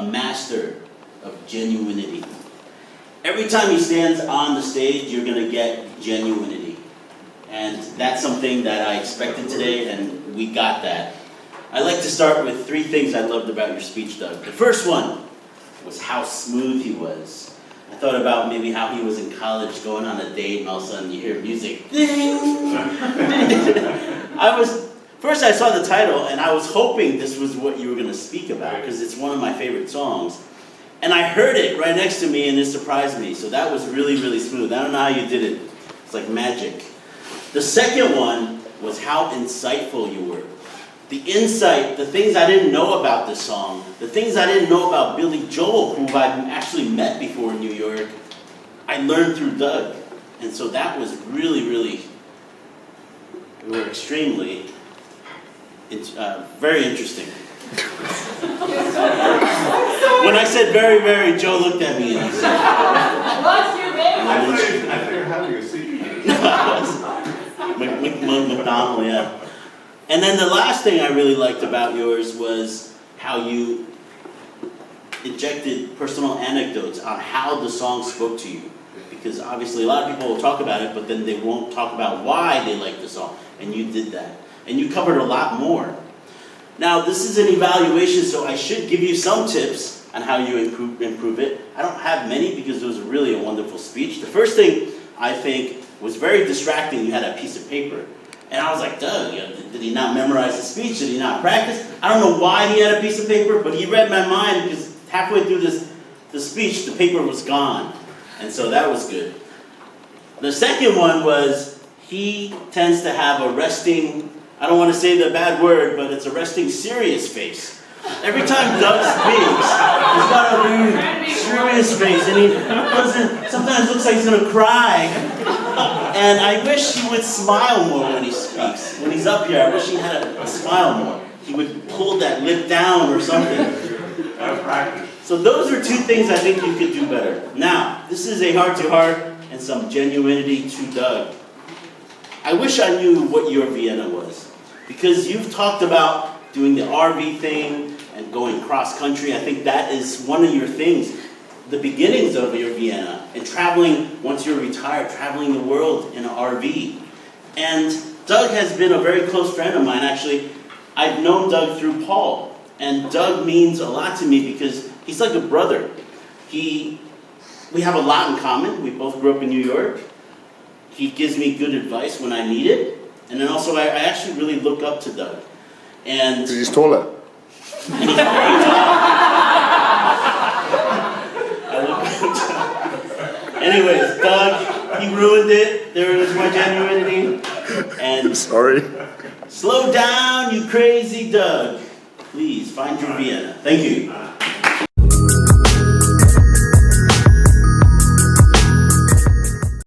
a master of genuinity. Every time he stands on the stage, you're going to get genuinity. And that's something that I expected today, and we got that. I'd like to start with 3 things I loved about your speech, Doug. The first one was how smooth he was. I thought about maybe how he was in college going on a date, and all of a sudden you hear music. First I saw the title, and I was hoping this was what you were going to speak about, because it's one of my favorite songs. And I heard it right next to me, and it surprised me. So that was really, really smooth. I don't know how you did it. It's like magic. The second one was how insightful you were. The insight, the things I didn't know about this song, the things I didn't know about Billy Joel, who I've actually met before in New York, I learned through Doug. And so that was really, really, we were extremely, very interesting. When I said very, very, Joe looked at me and he said, "What's your name?" I figured having a seat. McDonald, yeah. And then the last thing I really liked about yours was how you injected personal anecdotes on how the song spoke to you. Because obviously a lot of people will talk about it, but then they won't talk about why they like the song. And you did that. And you covered a lot more. Now, this is an evaluation, so I should give you some tips on how you improve it. I don't have many because it was really a wonderful speech. The first thing I think was very distracting. You had a piece of paper. And I was like, Doug, did he not memorize the speech? Did he not practice? I don't know why he had a piece of paper, but he read my mind because halfway through the speech, the paper was gone. And so that was good. The second one was he tends to have a resting, I don't want to say the bad word, but it's a resting serious face. Every time Doug speaks, he's got a very serious face, and he sometimes looks like he's going to cry. And I wish he would smile more when he speaks. When he's up here, I wish he had a smile more. He would pull that lip down or something. So those are 2 things I think you could do better. Now, this is a heart-to-heart and some genuinity to Doug. I wish I knew what your Vienna was. Because you've talked about doing the RV thing and going cross-country. I think that is one of your things. The beginnings of your Vienna and traveling, once you're retired, traveling the world in an RV. And Doug has been a very close friend of mine. Actually, I've known Doug through Paul. And Doug means a lot to me because he's like a brother. We have a lot in common. We both grew up in New York. He gives me good advice when I need it. And then also, I actually really look up to Doug. And because he's taller. And he's very tall. Anyways, Doug, he ruined it. There is my genuinity. And sorry. Slow down, you crazy Doug. Please find your Vienna. Thank you.